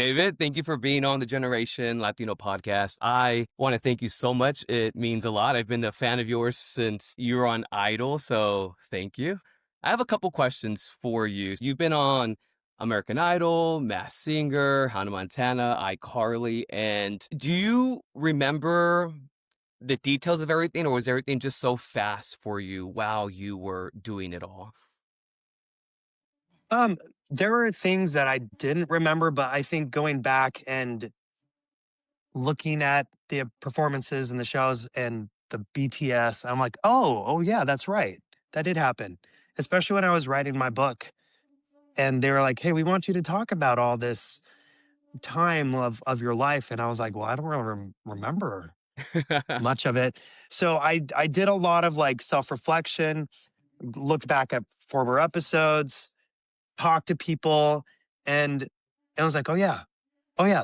David, thank you for being on the Generation Latino podcast. I want to thank you so much. It means a lot. I've been a fan of yours since you were on Idol, so thank you. I have a couple questions for you. You've been on American Idol, Masked Singer, Hannah Montana, iCarly, and do you remember the details of everything, or was everything just so fast for you while you were doing it all? Um, there were things that I didn't remember, but I think going back and looking at the performances and the shows and the BTS, I'm like, oh yeah, that's right. That did happen. Especially when I was writing my book and they were like, hey, we want you to talk about all this time of your life. And I was like, well, I don't really remember much of it. So I did a lot of like self-reflection, looked back at former episodes, talked to people, and I was like, oh yeah,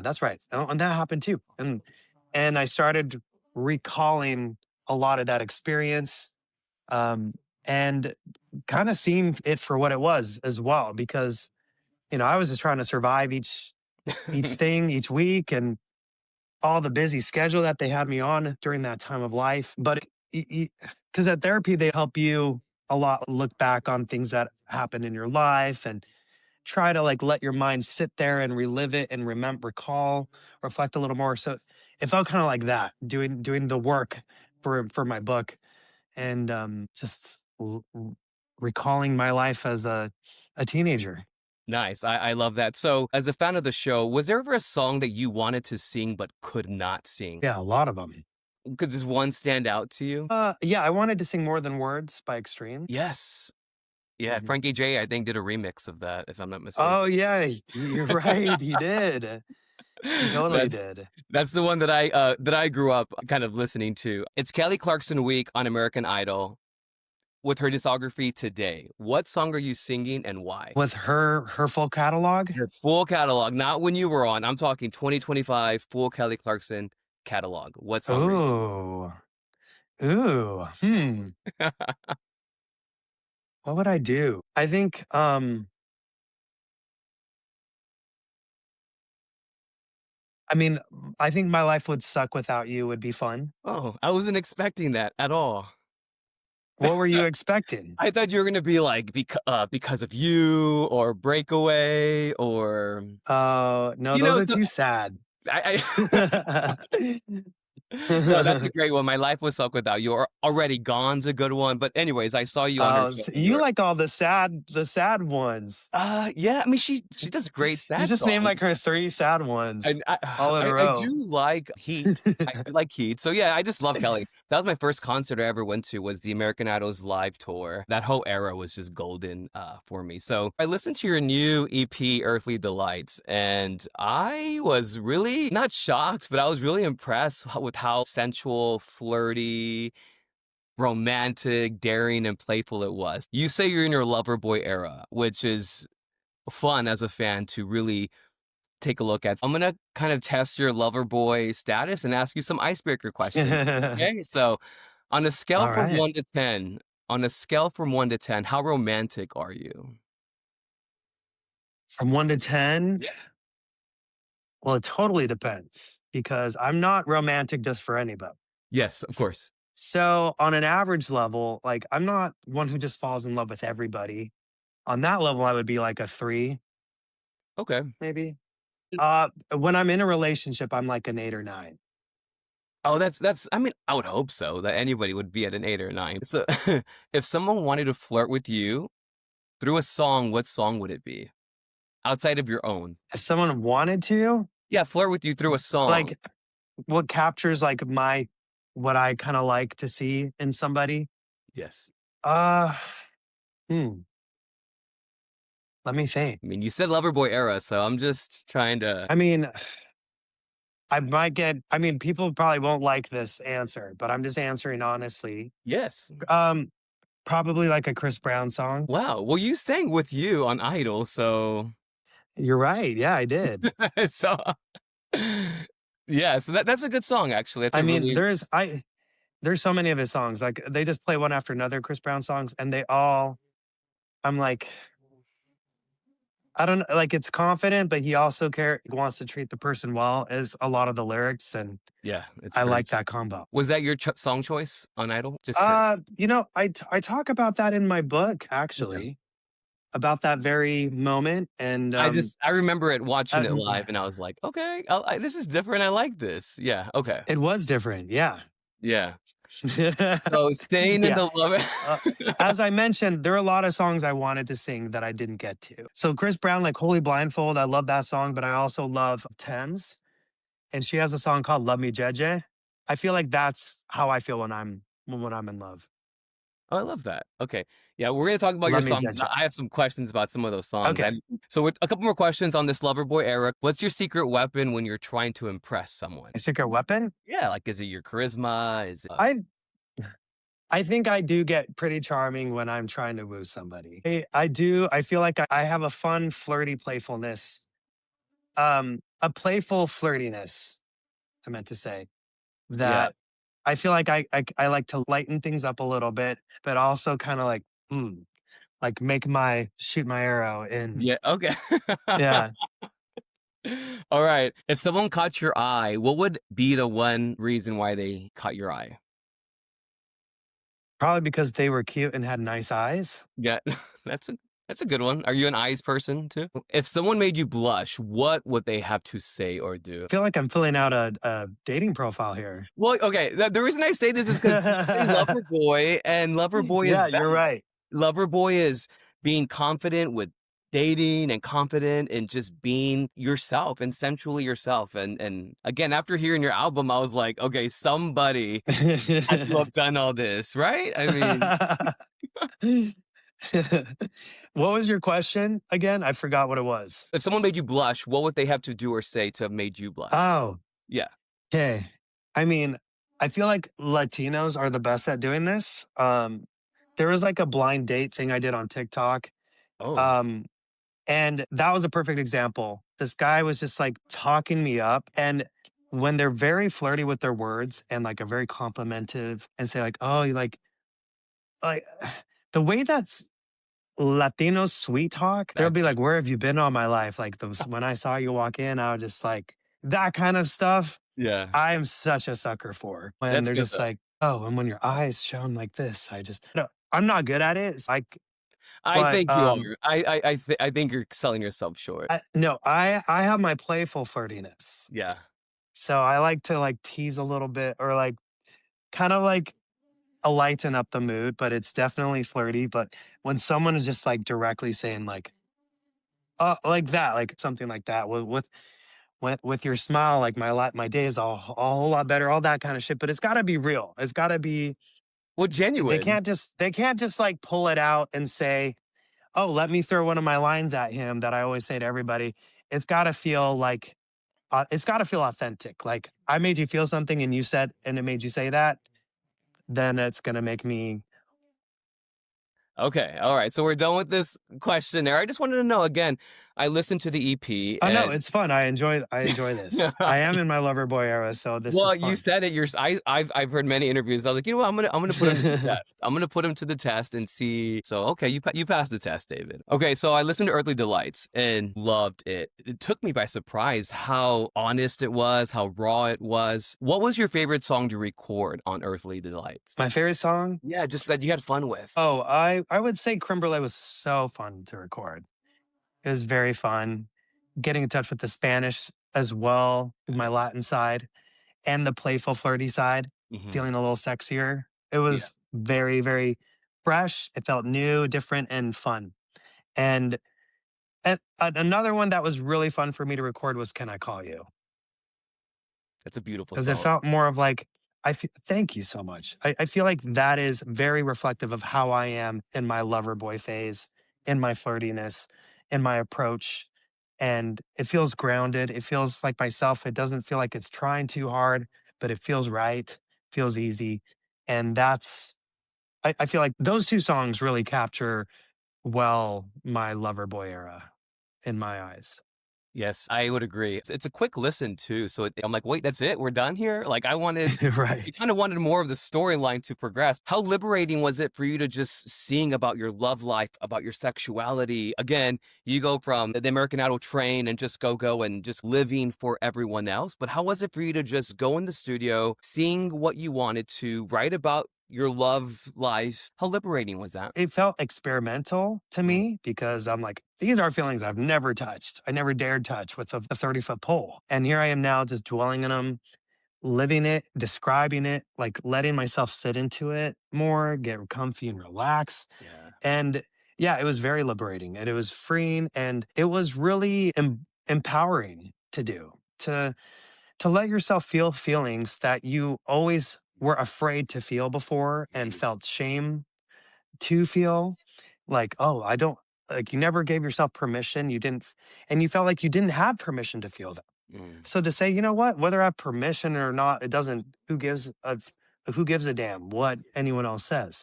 that's right. Oh, and that happened too. And I started recalling a lot of that experience, um, and kind of seeing it for what it was as well, because I was just trying to survive each thing each week and all the busy schedule that they had me on during that time of life. But because at therapy, they help you a lot look back on things that happened in your life and try to like let your mind sit there and relive it and remember, recall, reflect a little more. So it felt kind of like that, doing the work for my book, and just recalling my life as a teenager. Nice. I love that. So, as a fan of the show, was there ever a song that you wanted to sing but could not sing? Yeah, a lot of them. Could this one stand out to you? Yeah, I wanted to sing More Than Words by Extreme. Yes. Yeah, Mhm. Frankie J, I think, did a remix of that, if I'm not mistaken. Oh yeah, you're right. He did. He totally That's did. that's the one that I grew up kind of listening to. It's Kelly Clarkson week on American Idol with her discography today. What song are you singing and why? With her full catalog. Your full catalog, not when you were on. I'm talking 2025 full Kelly Clarkson catalog. What song are you Ooh, ooh. What would I do? I think. I mean, I think My Life Would Suck Without You would be fun. Oh, I wasn't expecting that at all. What were you expecting? I thought you were gonna be like because of you or breakaway or Oh no, those are so too sad. I no, that's a great one. My life was suck without you. Or already gone's a good one. But anyways, I saw you on her Oh, show. you like all the sad ones. Yeah. I mean, she does great You sad just named songs. like her three sad ones And I, all in a I row. do like Heat. I do like Heat. So yeah, I just love Kelly. That was my first concert I ever went to was the American Idol's live tour. That whole era was just golden for me. So I listened to your new EP, Earthly Delights, and I was really not shocked, but I was really impressed with how sensual, flirty, romantic, daring, and playful it was. You say you're in your lover boy era, which is fun as a fan to really take a look at. I'm gonna kind of test your lover boy status and ask you some icebreaker questions. Okay, so on a scale All from right. 1 to 10, on a scale from 1 to 10, how romantic are you? From 1 to 10, Yeah. well, it totally depends because I'm not romantic just for anybody. Yes, of course. So on an average level, like I'm not one who just falls in love with everybody. On that level, I would be like a 3, Okay. maybe. When I'm in a relationship, I'm like an 8 or 9. Oh, that's. I mean, I would hope so that anybody would be at an 8 or 9. So, if someone wanted to flirt with you through a song, what song would it be outside of your own? If someone wanted to, Yeah, flirt with you through a song. like what captures like my what I kind of like to see in somebody. Yes. Uh, hmm, let me think. I mean, you said lover boy era, so I'm just trying to. I mean, I mean, people probably won't like this answer, but I'm just answering honestly. Yes. Um, Probably like a Chris Brown song. Wow. Well, you sang with you on Idol, so You're right. Yeah, I did. so yeah, so that's a good song actually. That's I a mean, really there's so many of his songs. Like they just play one after another Chris Brown songs, and they all I'm like, I don't like it's confident, but he also wants to treat the person well is a lot of the lyrics, and Yeah, it's I very like true. that combo. Was that your song choice on Idol? Just curious. I talk about that in my book Okay. actually, about that very moment, and I remember it watching it um, live, and I was like, "Okay, this is different, I like this." Yeah, okay. it was different. Yeah. Yeah. So staying in Yeah. the love. Uh, as I mentioned, there are a lot of songs I wanted to sing that I didn't get to. So Chris Brown, like Holy Blindfold, I love that song, but I also love Thames, and she has a song called Love Me Jeje. I feel like that's how I feel when I'm in love. Oh, I love that. Okay. Yeah, we're gonna talk about your Love Me songs. Jeje. I have some questions about some of those songs. Okay. And so with a couple more questions on this Loverboy era. What's your secret weapon when you're trying to impress someone? My secret weapon? Yeah, like is it your charisma? Is it I I think I do get pretty charming when I'm trying to woo somebody. I do. I feel like I have a fun, flirty playfulness. A playful flirtiness, I meant to say, yeah. that I feel like I like to lighten things up a little bit, but also kind of like make my shoot my arrow in. Yeah, okay. Yeah, All right. If someone caught your eye, what would be the one reason why they caught your eye? probably because they were cute and had nice eyes. Yeah, that's a that's a good one. Are you an eyes person too? If someone made you blush, what would they have to say or do? I feel like I'm filling out a dating profile here. Well, okay, the reason I say this is because you say lover boy, and lover boy Yeah, is you're that. right. Lover boy is being confident with dating and confident and just being yourself and sensually yourself. And again, after hearing your album, I was like, okay, somebody had to have done all this, right? I mean, What was your question again? I forgot what it was. if someone made you blush, what would they have to do or say to have made you blush? Oh, Yeah. okay. I mean, I feel like Latinos are the best at doing this. There was like a blind date thing I did on TikTok. Oh, Um, and that was a perfect example. This guy was just like talking me up. And when they're very flirty with their words and like a very complimentive and say, like, oh, you like the way that's Latino sweet talk, they'll be that's like, "Where have you been all my life?" Like those when I saw you walk in, I was just like that kind of stuff. yeah. I am such a sucker for when That's they're good just though. like, "Oh, and when your eyes shone like this, I just." No, I'm not good at it. It's like, I but think you are. I think you're selling yourself short. no, I have my playful flirtiness. Yeah. So I like to like tease a little bit or like kind of like a lighten up the mood, but it's definitely flirty. But when someone is just like directly saying like that, like something like that with your smile, like my day is a whole lot better, all that kind of shit. But it's got to be real. It's got to be. Well, They genuine. can't just like pull it out and say, "Oh, let me throw one of my lines at him." That I always say to everybody. It's got to feel like it's got to feel authentic. Like I made you feel something, and you said, and it made you say that. Then it's gonna make me. Okay. All right. So we're done with this questionnaire. I just wanted to know again. I listened to the EP Oh no, and it's fun. I enjoy this. I am in my lover boy era, so this is well, you fun. said it. I've heard many interviews. I was like, you know what? I'm gonna put him to the test. I'm gonna put him to the test and see. So okay, you passed the test, David. Okay, so I listened to Earthly Delights and loved it. It took me by surprise how honest it was, how raw it was. What was your favorite song to record on Earthly Delights? My favorite song. Yeah, just that you had fun with. Oh, I would say Creme Brulee was so fun to record. It was very fun. Getting in touch with the Spanish as well, with my Latin side and the playful, flirty side, Hmm. feeling a little sexier. It Yeah, was very, very fresh. It felt new, different, and fun. And, another one that was really fun for me to record was Can I Call You? that's a beautiful Because it song. felt more of like, thank you so much. I feel like that is very reflective of how I am in my lover boy phase, in my flirtiness, in my approach. And it feels grounded. It feels like myself. It doesn't feel like it's trying too hard, but it feels right, feels easy. And I feel like those two songs really capture well my lover boy era in my eyes. Yes, I would agree. It's a quick listen too, so I'm like, "Wait, that's it? We're done here?" Like, I Right. kind of wanted more of the storyline to progress. How liberating was it for you to just sing about your love life, about your sexuality? Again, you go from the American Idol train and just go and just living for everyone else, but how was it for you to just go in the studio, sing what you wanted to, write about your love life? How liberating was that? It felt experimental to Mm, me because I'm like, these are feelings I've never touched. I never dared touch with a 30-foot pole. And here I am now just dwelling in them, living it, describing it, like letting myself sit into it more, get comfy and relax. yeah. And yeah, it was very liberating and it was freeing and it was really empowering to do, to let yourself feel feelings that you always were afraid to feel before and Mm, felt shame to feel. Like, oh, I don't, like, you never gave yourself permission. You didn't, and you felt like you didn't have permission to feel that. mm, So to say, you know what, whether I have permission or not, it doesn't, who gives a damn what anyone else says?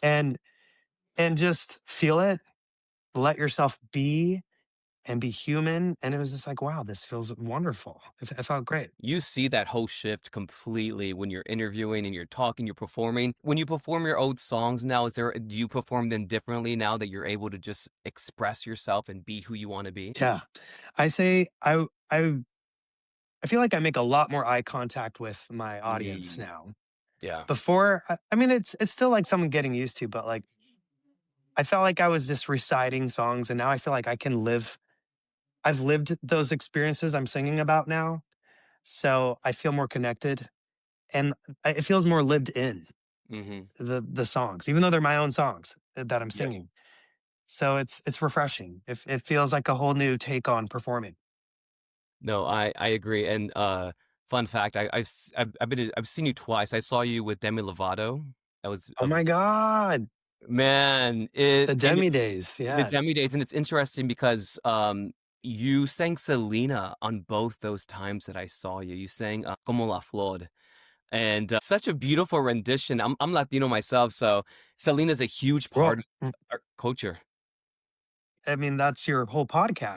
And just feel it, let yourself be and be human. And it was just like, wow, this feels wonderful. It felt great. you see that whole shift completely when you're interviewing and you're talking, you're performing. When you perform your old songs now, do you perform them differently now that you're able to just express yourself and be who you want to be? Yeah. I say I feel like I make a lot more eye contact with my audience Mm, now. yeah. Before, I mean, it's still like someone getting used to, but like I felt like I was just reciting songs, and now I feel like I can live. I've lived those experiences I'm singing about now, so I feel more connected, and it feels more lived in Hmm. the songs, even though they're my own songs that I'm Yeah. singing. So it's refreshing. It feels like a whole new take on performing. No, I agree. And fun fact, I've seen you twice. I saw you with Demi Lovato. That was Oh my god, man, it the and Demi it's days, the yeah. Demi Days, and it's interesting because, you sang Selena on both those times that I saw you. You sang, Como la Flor, and, such a beautiful rendition. I'm Latino myself, so Selena's a huge Well, part of our culture. I mean, that's your whole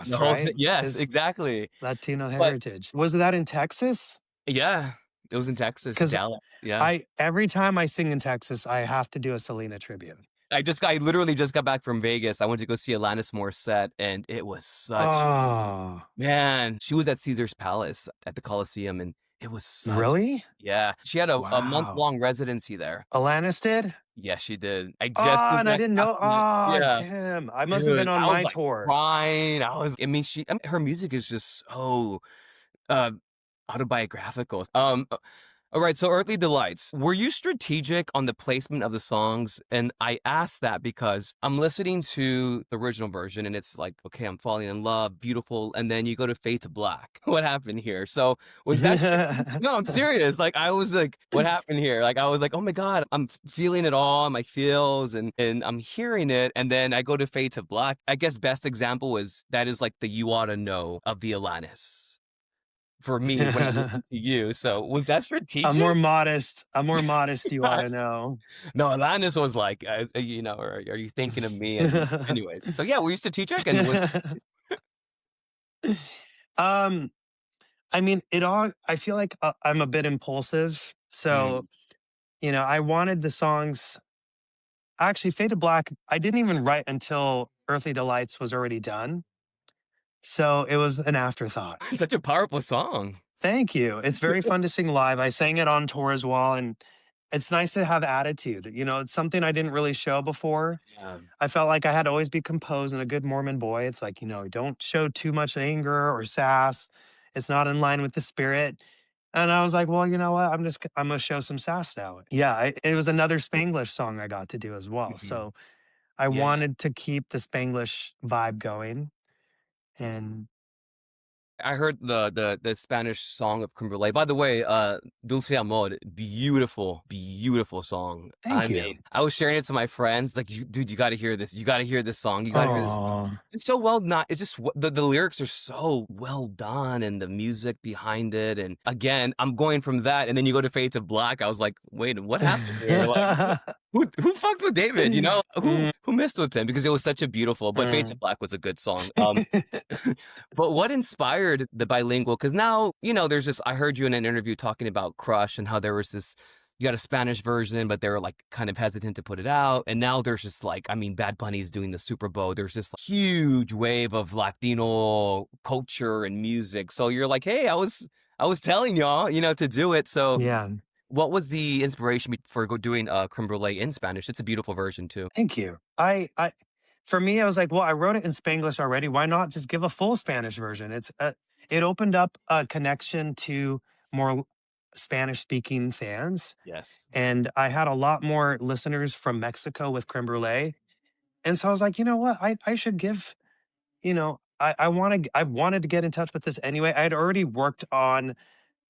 The podcast, whole right? thing, yes, Is exactly. Latino But heritage. Was that in Texas? yeah, it was in Texas, Because Dallas, yeah. I every time I sing in Texas, I have to do a Selena tribute. I literally just got back from Vegas. I went to go see Alanis Morissette, and it was such Oh, man, she was at Caesar's Palace at the Coliseum, and it was such really? yeah, she had a Wow. month-long residency there. Alanis did? Yes, she did. I just Oh, flew and I back didn't last know. minute. Oh, Yeah, damn. I must have been dude, on I was, my like, tour. crying. I mean, her music is just so, uh, autobiographical. Alright, so Earthly Delights. Were you strategic on the placement of the songs? And I ask that because I'm listening to the original version and it's like, okay, I'm falling in love, beautiful, and then you go to Fade to Black. What happened here? So was that strategic? No, I'm serious. Like I was like, what happened here? Like I was like, oh my God, I'm feeling it all in my feels and I'm hearing it. And then I go to Fade to Black. I guess best example is that is like the you ought to know of the Alanis for me when I listen to you. So was that strategic? I'm more modest, you ought to know. No, Alanis was like, are you thinking of me? And anyways, so yeah, were you strategic and was um, I mean, I feel like I'm a bit impulsive. So, mm, I wanted the songs. Actually, Faded Black, I didn't even write until Earthly Delights was already done. So it was an afterthought. such a powerful song. Thank you. It's very fun to sing live. I sang it on tour as well. And it's nice to have attitude. It's something I didn't really show before. Yeah. I felt like I had to always be composed and a good Mormon boy. It's like, don't show too much anger or sass. It's not in line with the spirit. And I was like, well, you know what? I'm going to show some sass now. Yeah. It was another Spanglish song I got to do as well. Mhm. So I Yeah. wanted to keep the Spanglish vibe going. And I heard the Spanish song of Creme Brulee. By the way, Dulce Amor, beautiful, beautiful song. I thank mean, you. I was sharing it to my friends, like, dude, you gotta hear this. You gotta hear this song. You gotta hear this song. Oh, It's so well not it's just the lyrics are so well done and the music behind it. And again, I'm going from that, and then you go to Fade to Black. I was like, wait, what happened here? Like who fucked with David? You know, Mm, who messed with him because it was such a beautiful. But Fade to mm. Black was a good song. But what inspired the bilingual? Because now, there's just, I heard you in an interview talking about Crush and how there was this, you got a Spanish version, but they were like kind of hesitant to put it out. And now there's just like, I mean, Bad Bunny's doing the Super Bowl. There's this huge wave of Latino culture and music. So you're like, hey, I was telling y'all, to do it. So Yeah, what was the inspiration for doing Creme Brulee in Spanish? It's a beautiful version too. thank you. For me, I was like, well, I wrote it in Spanglish already. Why not just give a full Spanish version? It opened up a connection to more Spanish speaking fans. Yes. And I had a lot more listeners from Mexico with creme brulee. And so I was like, you know what? I should give, I wanted to get in touch with this anyway. I had already worked on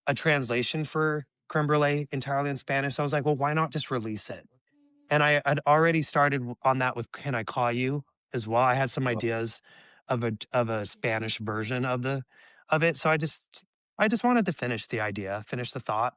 a translation for creme brulee entirely in Spanish. So I was like, well, why not just release it? And I had already started on that with Can I Call You as well. I had some ideas of a Spanish version of it. So I just wanted to finish the idea, finish the thought.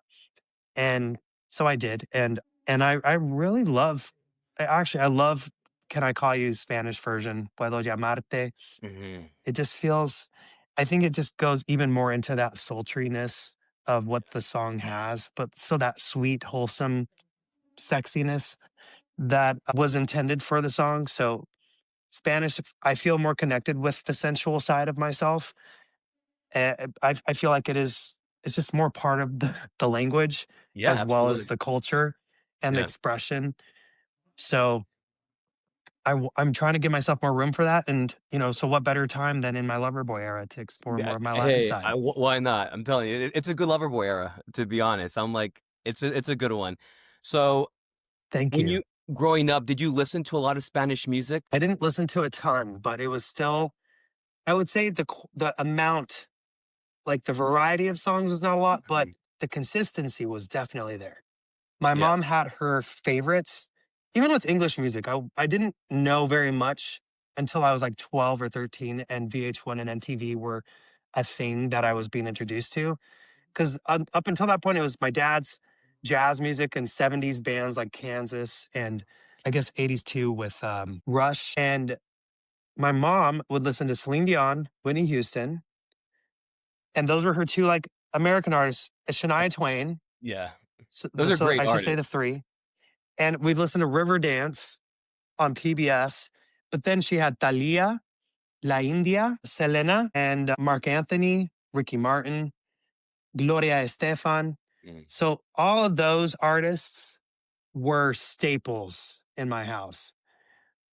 And so I did. And I really love I love Can I Call You Spanish version, Puedo Llamarte. Hmm. It just feels I think it just goes even more into that sultriness of what the song has, but so that sweet, wholesome sexiness that was intended for the song. So Spanish, I feel more connected with the sensual side of myself. I feel like it's just more part of the language Yeah, as well as absolutely. the culture and the Yeah. expression. So I'm trying to give myself more room for that. And, so what better time than in my Loverboy era to explore Yeah. more of my Latin Hey, side? why not? I'm telling you, it's a good Loverboy era. To be honest, I'm like, it's a good one. So Thank when you. you growing up, did you listen to a lot of Spanish music? I didn't listen to a ton, but it was still, I would say the amount, like the variety of songs was not a lot, but Mhm. the consistency was definitely there. My Yeah. mom had her favorites. Even with English music, I didn't know very much until I was like 12 or 13 and VH1 and MTV were a thing that I was being introduced to. Because up until that point, it was my dad's jazz music and 70s bands like Kansas and I guess 80s too with Rush. And my mom would listen to Celine Dion, Whitney Houston, and those were her two like American artists, Shania Twain. Yeah. So, Those are so great I should say artists. the three. And we'd listen to Riverdance on PBS. But then she had Thalia, La India, Selena, and Mark Anthony, Ricky Martin, Gloria Estefan. Mm, So all of those artists were staples in my house.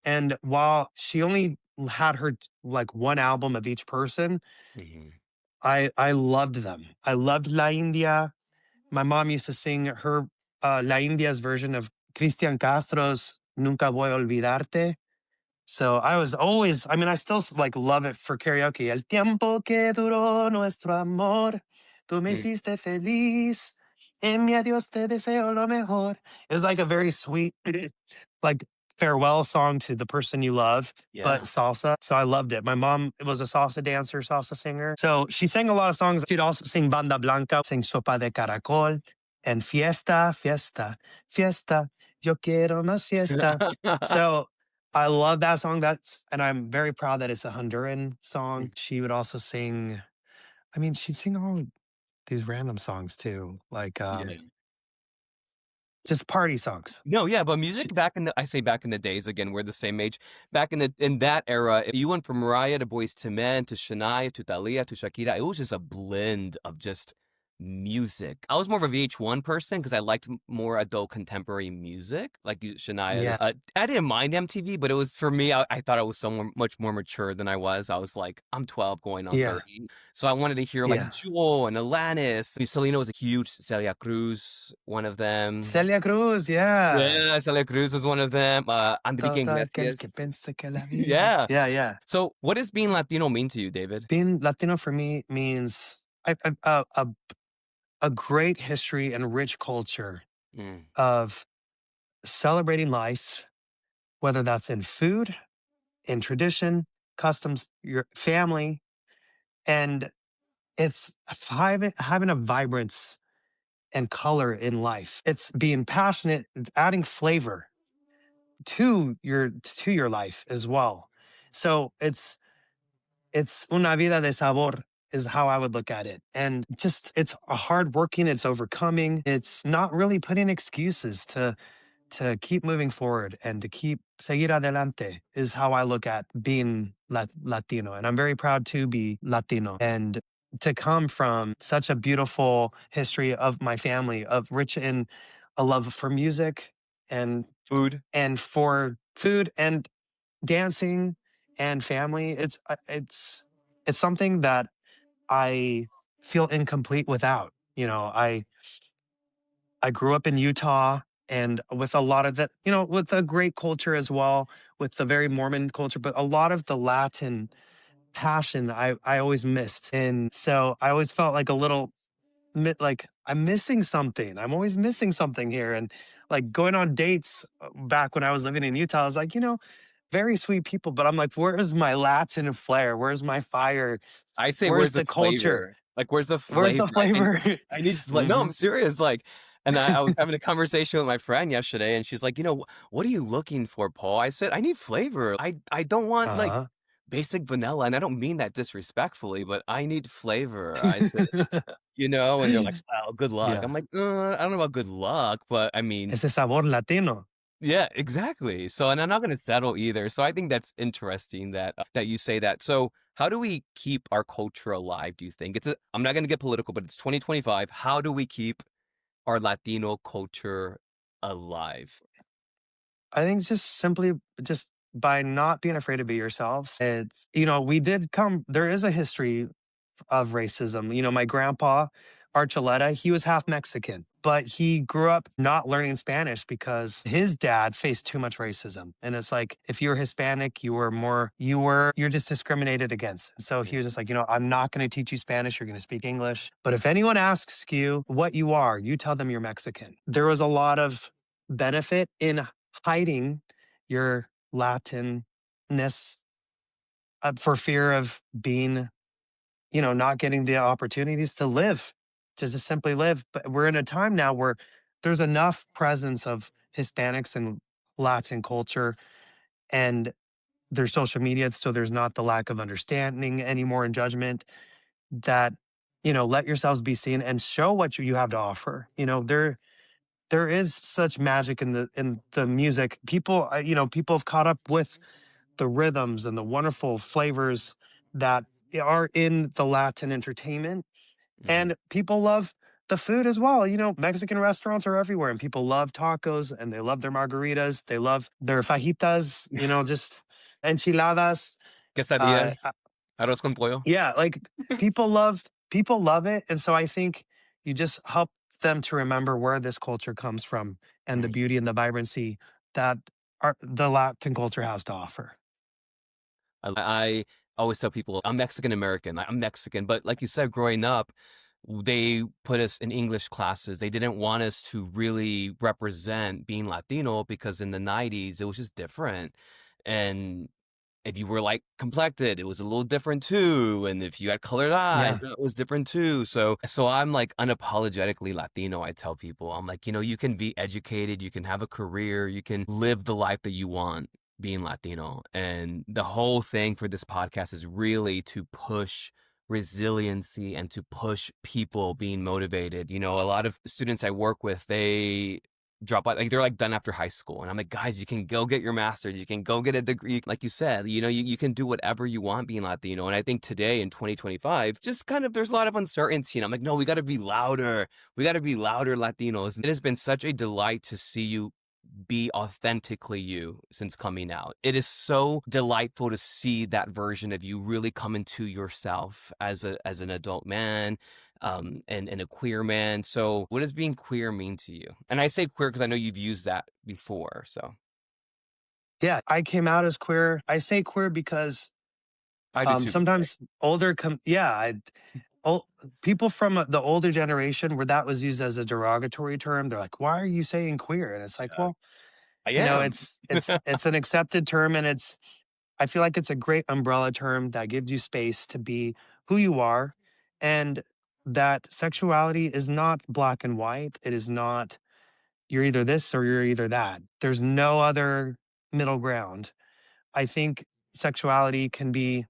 And while she only had her like one album of each person, mhm. I loved them. I loved La India. My mom used to sing her La India's version of Cristian Castro's Nunca Voy a Olvidarte. So I was always, I mean, I still like love it for karaoke. El tiempo que duró nuestro amor, tú me Mm, hiciste feliz, en mi adiós te deseo lo mejor. It was like a very sweet, like farewell song to the person you love, but yeah. salsa. So I loved it. My mom was a salsa dancer, salsa singer. So she sang a lot of songs. She'd also sing Banda Blanca, sing Sopa de Caracol, and Fiesta, Fiesta, Fiesta. Yo quiero más fiesta. So I love that song. And I'm very proud that it's a Honduran song. She would also sing, I mean, she'd sing all these random songs too, like Yeah. just party songs. No, yeah, but She, music back in the I say back in the days again, we're the same age. Back in that era, you went from Mariah to Boyz II Men to Shania to Thalia to Shakira. It was just a blend of just music. I was more of a VH1 person because I liked more adult contemporary music, like yeah, Shania's. I didn't mind MTV, but it was for me. I thought I was much more mature than I was. I was like, I'm 12 going on yeah, 30, so I wanted to hear like yeah. Jewel and Alanis. I mean, Selena was a huge Celia Cruz, one of them. Celia Cruz, yeah. Yeah, Celia Cruz was one of them. Enrique Todo aquel que Iglesias. piensa que la vida. Yeah. Yeah, yeah. So, what does being Latino mean to you, David? Being Latino for me means a great history and rich culture Mm, of celebrating life, whether that's in food, in tradition, customs, your family, and it's having a vibrance and color in life. It's being passionate, it's adding flavor. to your life as well. So it's una vida de sabor is how I would look at it. And just it's a hard working, it's overcoming. It's not really putting excuses to keep moving forward and to keep seguir adelante is how I look at being Latino. And I'm very proud to be Latino and to come from such a beautiful history of my family of rich in a love for music and Food. for food and dancing and family. It's something that I feel incomplete without. You know, I grew up in Utah and with a lot of the, you know, with a great culture as well, with the very Mormon culture, but a lot of the Latin passion I always missed. And so I always felt like a little like I'm missing something. I'm always missing something here. And like going on dates back when I was living in Utah, I was like, you know, very sweet people, but I'm like, where's my Latin flair? Where's my fire? I say, Where's "Where's the the culture? flavor?" Like, "Where's the Where's the flavor?" flavor? I need like no, I'm Hmm. serious, like and I was having a conversation with my friend yesterday, and she's like, "You know, what are you looking for, Paul?" I said, "I need flavor. I don't want, like, Uh-huh. basic vanilla," and I don't mean that disrespectfully, but I need flavor. I said, "You know?" And they're like, "Well, good luck." Yeah. I'm like, I don't know about good luck, but I mean" Ese sabor latino. Yeah, exactly. So and I'm not gonna settle either. So I think that's interesting that that you say that. So how do we keep our culture alive, do you think? I'm not gonna get political, but it's 2025. How do we keep our Latino culture alive? I think just simply just by not being afraid to be yourselves. It's, you know, we did come, there is a history of racism. You know, my grandpa, Archuleta, he was half Mexican, but he grew up not learning Spanish because his dad faced too much racism. And it's like, if you were Hispanic, you're just discriminated against. So he was just like, you know, I'm not going to teach you Spanish. You're going to speak English. But if anyone asks you what you are, you tell them you're Mexican. There was a lot of benefit in hiding your Latinness for fear of being, you know, not getting the opportunities to live, to just simply live. But we're in a time now where there's enough presence of Hispanics and Latin culture and there's social media. So there's not the lack of understanding anymore and judgment that, you know, let yourselves be seen and show what you have to offer. You know, there is such magic in the music. People, you know, people have caught up with the rhythms and the wonderful flavors that are in the Latin entertainment. Mhm. And people love the food as well. You know, Mexican restaurants are everywhere and people love tacos and they love their margaritas. They love their fajitas, you know, just enchiladas. Quesadillas, arroz con pollo. Yeah, like people love it. And so I think you just help them to remember where this culture comes from and the Mhm. beauty and the vibrancy that the Latin culture has to offer. I always tell people I'm Mexican American. I'm Mexican, but like you said, growing up, they put us in English classes. They didn't want us to really represent being Latino because in the 90s it was just different. And if you were like complected, it was a little different too. And if you had colored eyes, Yeah. that was different too. So I'm like unapologetically Latino. I tell people, I'm like, you know, you can be educated, you can have a career, you can live the life that you want being Latino. And the whole thing for this podcast is really to push resiliency and to push people being motivated. You know, a lot of students I work with, they drop out, like they're like done after high school. And I'm like, guys, you can go get your master's, you can go get a degree. Like you said, you know, you can do whatever you want being Latino. And I think today in 2025, just kind of there's a lot of uncertainty. And I'm like, no, we got to be louder. We got to be louder Latinos. It has been such a delight to see you be authentically you since coming out. It is so delightful to see that version of you really come into yourself as an adult man, and a queer man. So what does being queer mean to you? And I say queer because I know you've used that before. So Yeah, I came out as queer. I say queer because I do too, by the way. sometimes older yeah, ol people from the older generation where that was used as a derogatory term, they're like, "Why are you saying queer?" And it's like, Yeah, well, I you know, am. it's an accepted term and it's I feel like it's a great umbrella term that gives you space to be who you are and that sexuality is not black and white. It is not you're either this or you're either that. There's no other middle ground. I think sexuality can be,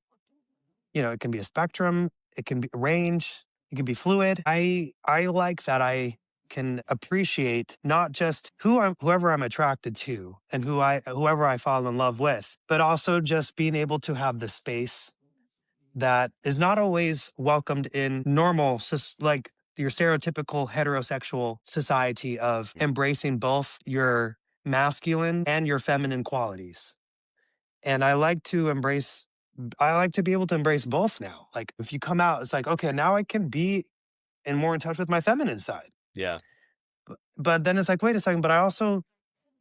it can be a spectrum, it can be a range, it can be fluid. I like that I can appreciate not just whoever I'm attracted to and whoever I fall in love with, but also just being able to have the space that is not always welcomed in normal like your stereotypical heterosexual society of embracing both your masculine and your feminine qualities. And I like to be able to embrace both now. Like if you come out, it's like, okay, now I can be and more in touch with my feminine side. Yeah. But then it's like, wait a second, but I also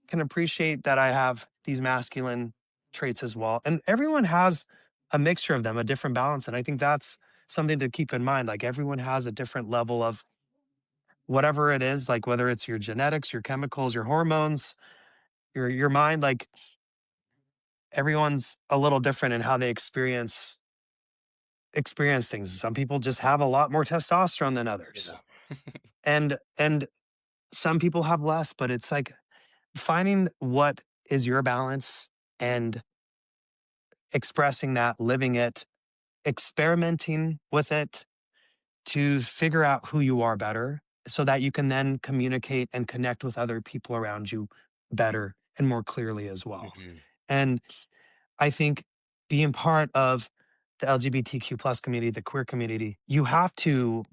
can appreciate that I have these masculine traits as well. And everyone has a mixture of them, a different balance. And I think that's something to keep in mind. Like everyone has a different level of whatever it is, like whether it's your genetics, your chemicals, your hormones, your mind, like everyone's a little different in how they experience things. Some people just have a lot more testosterone than others. Yeah. And some people have less, but it's like finding what is your balance and expressing that, living it, experimenting with it to figure out who you are better so that you can then communicate and connect with other people around you better and more clearly as well. Mhm. And I think being part of the LGBTQ plus community, the queer community, you have to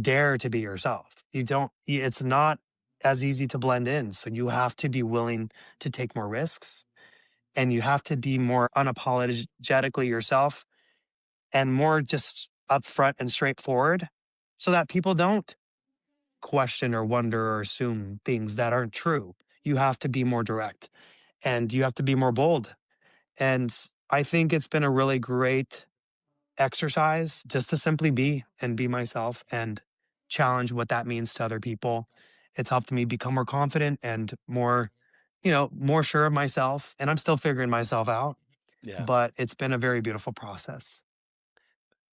dare to be yourself. It's not as easy to blend in. So you have to be willing to take more risks and you have to be more unapologetically yourself and more just upfront and straightforward so that people don't question or wonder or assume things that aren't true. You have to be more direct and you have to be more bold. And I think it's been a really great exercise just to simply be and be myself and challenge what that means to other people. It's helped me become more confident and more, more sure of myself. And I'm still figuring myself out, Yeah. but it's been a very beautiful process.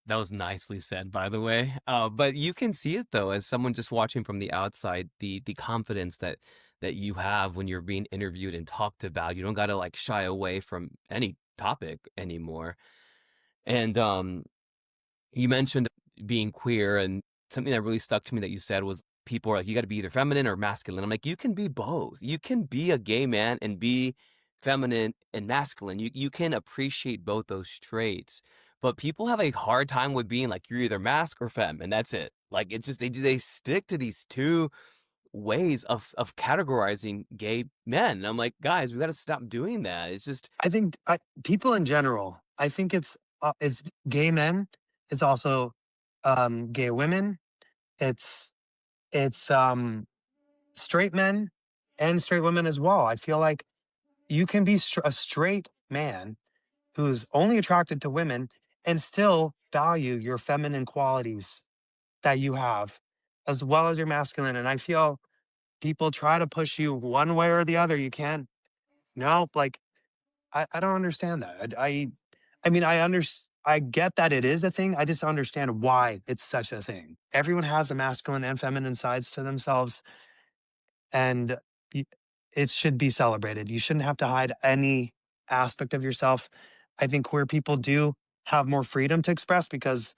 That was nicely said, by the way. But you can see it though, as someone just watching from the outside, the confidence that you have when you're being interviewed and talked about. You don't got to like shy away from any topic anymore. And you mentioned being queer, and something that really stuck to me that you said was people are like, you got to be either feminine or masculine. I'm like, you can be both. You can be a gay man and be feminine and masculine. You can appreciate both those traits. But people have a hard time with being like, you're either mask or femme, and that's it. Like it's just they stick to these two ways of categorizing gay men. And I'm like, guys, we got to stop doing that. It's just People in general, I think it's gay men. It's also gay women. It's it's straight men and straight women as well. I feel like you can be a straight man who's only attracted to women and still value your feminine qualities that you have as well as your masculine. And I feel people try to push you one way or the other. You can't. No, like I don't understand that. I mean, I get that it is a thing. I just don't understand why it's such a thing. Everyone has a masculine and feminine sides to themselves, and y- it should be celebrated. You shouldn't have to hide any aspect of yourself. I think queer people do have more freedom to express because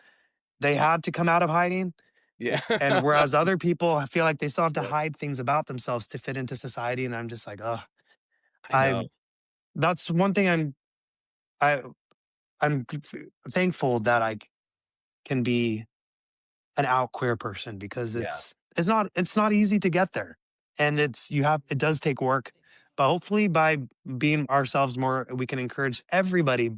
they had to come out of hiding. yeah. And whereas other people feel like they still have to Yeah. hide things about themselves to fit into society. And I'm just like, oh, I I, know. that's one thing I, I'm thankful that I can be an out queer person because Yeah. it's not easy to get there. And it does take work. But hopefully by being ourselves more, we can encourage everybody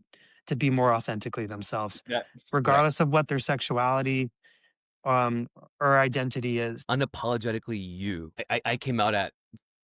to be more authentically themselves, Right. regardless of what their sexuality um or identity is. Unapologetically you. I came out at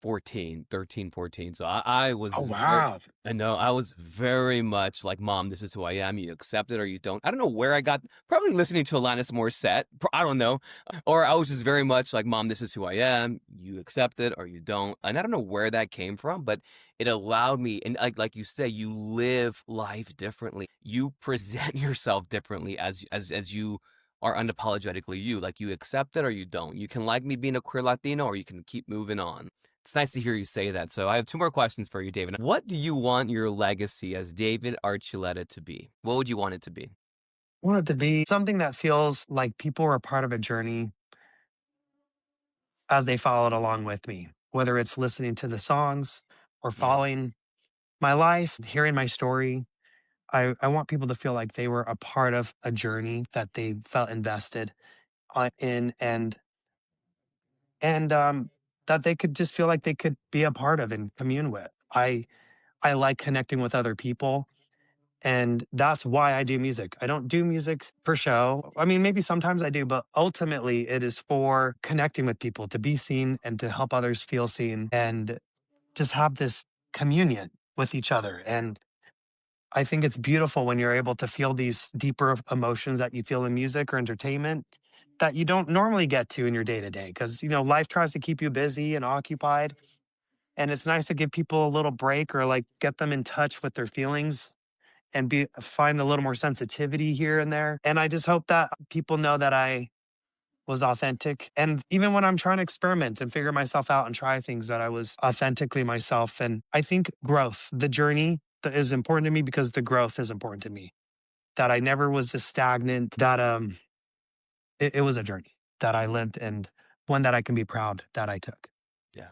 14, 13, 14. So I Oh was very, wow. I know I was very much like, Mom, this is who I am. You accept it or you don't. I don't know where I got, probably listening to Alanis Morissette. I don't know. Or I was just very much like, Mom, this is who I am. You accept it or you don't. And I don't know where that came from, but it allowed me, and like you say, you live life differently. You present yourself differently as you are unapologetically you. Like you accept it or you don't. You can like me being a queer Latino or you can keep moving on. It's nice to hear you say that. So I have two more questions for you, David. What do you want your legacy as David Archuleta to be? What would you want it to be? I want it to be something that feels like people are a part of a journey as they followed along with me, whether it's listening to the songs or Mm, following my life, hearing my story. I want people to feel like they were a part of a journey that they felt invested in, and that they could just feel like they could be a part of and commune with. I like connecting with other people, and that's why I do music. I don't do music for show. I mean, maybe sometimes I do, but ultimately it is for connecting with people, to be seen and to help others feel seen and just have this communion with each other. And I think it's beautiful when you're able to feel these deeper emotions that you feel in music or entertainment that you don't normally get to in your day to day. Cause, life tries to keep you busy and occupied. And it's nice to give people a little break or like get them in touch with their feelings and find a little more sensitivity here and there. And I just hope that people know that I was authentic. And even when I'm trying to experiment and figure myself out and try things, that I was authentically myself. And I think growth, the journey that is important to me because the growth is important to me. That I never was just stagnant, that it was a journey that I lived and one that I can be proud that I took. yeah.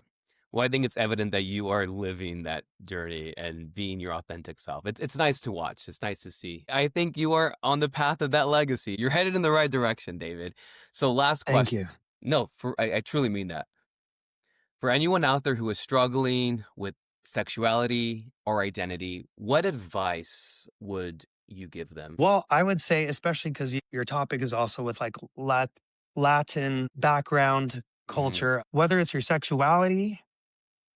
Well, I think it's evident that you are living that journey and being your authentic self. It's nice to watch. It's nice to see. I think you are on the path of that legacy. You're headed in the right direction, David. So, last Thank question. you. No, I truly mean that. For anyone out there who is struggling with sexuality or identity, what advice would you give them? Well, I would say, especially because your topic is also with like Latin background Hmm. culture, whether it's your sexuality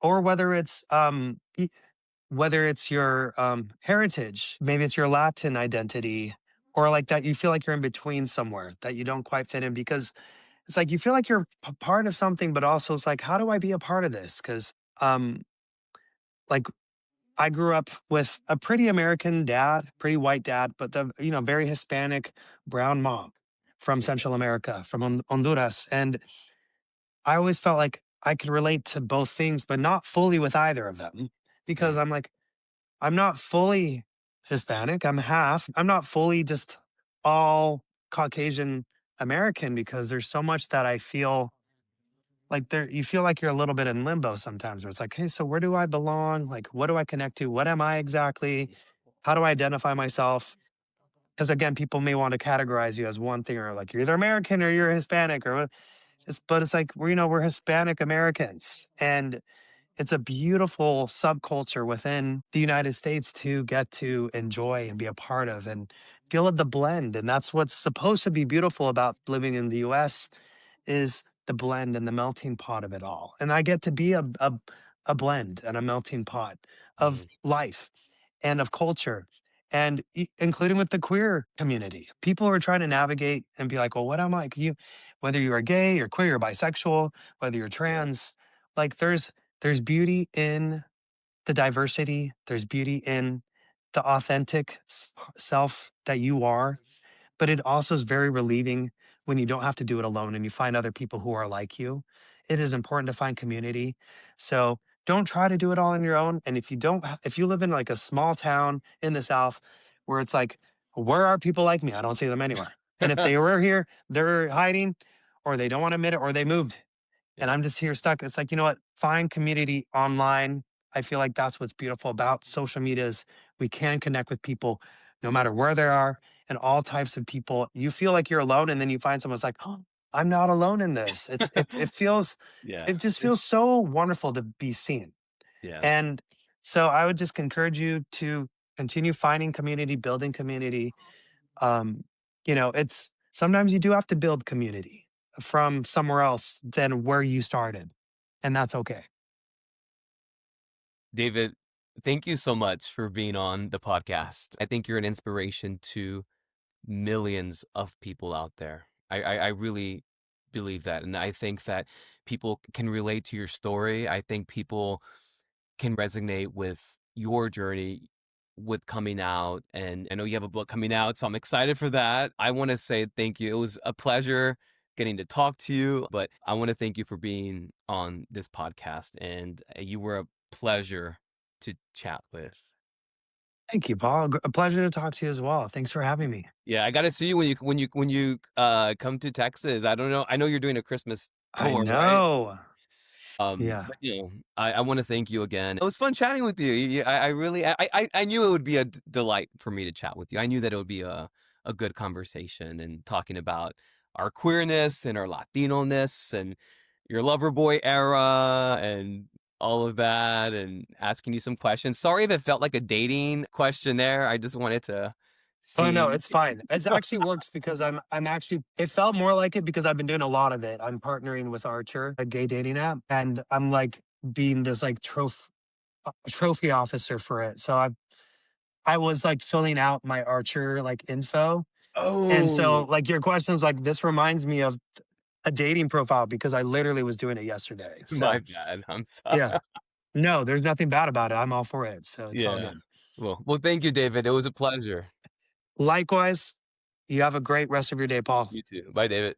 or whether it's your heritage, maybe it's your Latin identity, or like that you feel like you're in between somewhere that you don't quite fit in because it's like you feel like you're part of something, but also it's like, how do I be a part of this? Because um, like I grew up with a pretty American dad, pretty white dad, but the very Hispanic brown mom from Yeah, Central America, from Honduras, and I always felt like I could relate to both things, but not fully with either of them because mm, I'm like, I'm not fully Hispanic. I'm half. I'm not fully just all Caucasian American because there's so much that I feel like there you feel like you're a little bit in limbo sometimes where it's like, hey, so where do I belong? Like, what do I connect to? What am I exactly? How do I identify myself? Because again, people may want to categorize you as one thing or like you're either American or you're Hispanic or but it's like we're Hispanic Americans. And it's a beautiful subculture within the United States to get to enjoy and be a part of and feel the blend. And that's what's supposed to be beautiful about living in the US is the blend and the melting pot of it all. And I get to be a blend and a melting pot of mm, life and of culture and including with the queer community. People are trying to navigate and be like, well, what am I? Whether you are gay or queer or bisexual, whether you're yeah. trans, like there's beauty in the diversity. There's beauty in the authentic self that you are, but it also is very relieving when you don't have to do it alone and you find other people who are like you. It is important to find community. So don't try to do it all on your own. And if you live in like a small town in the South where it's like, where are people like me? I don't see them anywhere. And if they were here, they're hiding or they don't want to admit it or they moved and Yeah. I'm just here stuck. It's like, you know what? Find community online. I feel like that's what's beautiful about social media is we can connect with people no matter where they are and all types of people. You feel like you're alone and then you find someone's like, oh, I'm not alone in this. Yeah. It just feels It's so wonderful to be seen. yeah. And so I would just encourage you to continue finding community, building community, um, it's sometimes you do have to build community from somewhere else than where you started, and that's okay. David, thank you so much for being on the podcast. I think you're an inspiration to millions of people out there. I really believe that. And I think that people can relate to your story. I think people can resonate with your journey with coming out. And I know you have a book coming out, so I'm excited for that. I want to say thank you. It was a pleasure getting to talk to you. But I want to thank you for being on this podcast, and you were a pleasure to chat with. Thank you, Paul. A pleasure to talk to you as well. Thanks for having me. Yeah, I got to see you when you come to Texas. I don't know. I know you're doing a Christmas I tour, right? know. Yeah. But I want to thank you again. It was fun chatting with you. I really, I knew it would be a delight for me to chat with you. I knew that it would be a good conversation and talking about our queerness and our Latino-ness and your lover boy era and all of that, and asking you some questions. Sorry if it felt like a dating questionnaire. I just wanted to Oh no, see. it's fine. It actually works because I'm actually it felt more like it because I've been doing a lot of it. I'm partnering with Archer, a gay dating app, and I'm like being this like trophy officer for it. So I was like filling out my Archer like info. And so Oh, like your questions like this reminds me of a dating profile because I literally was doing it yesterday. my So bad. I'm sorry. yeah. No, there's nothing bad about it. I'm all for it. So it's all Yeah. good. Well, thank you, David. It was a pleasure. Likewise, you have a great rest of your day, Paul. You too. Bye, David.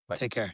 Bye. Take care.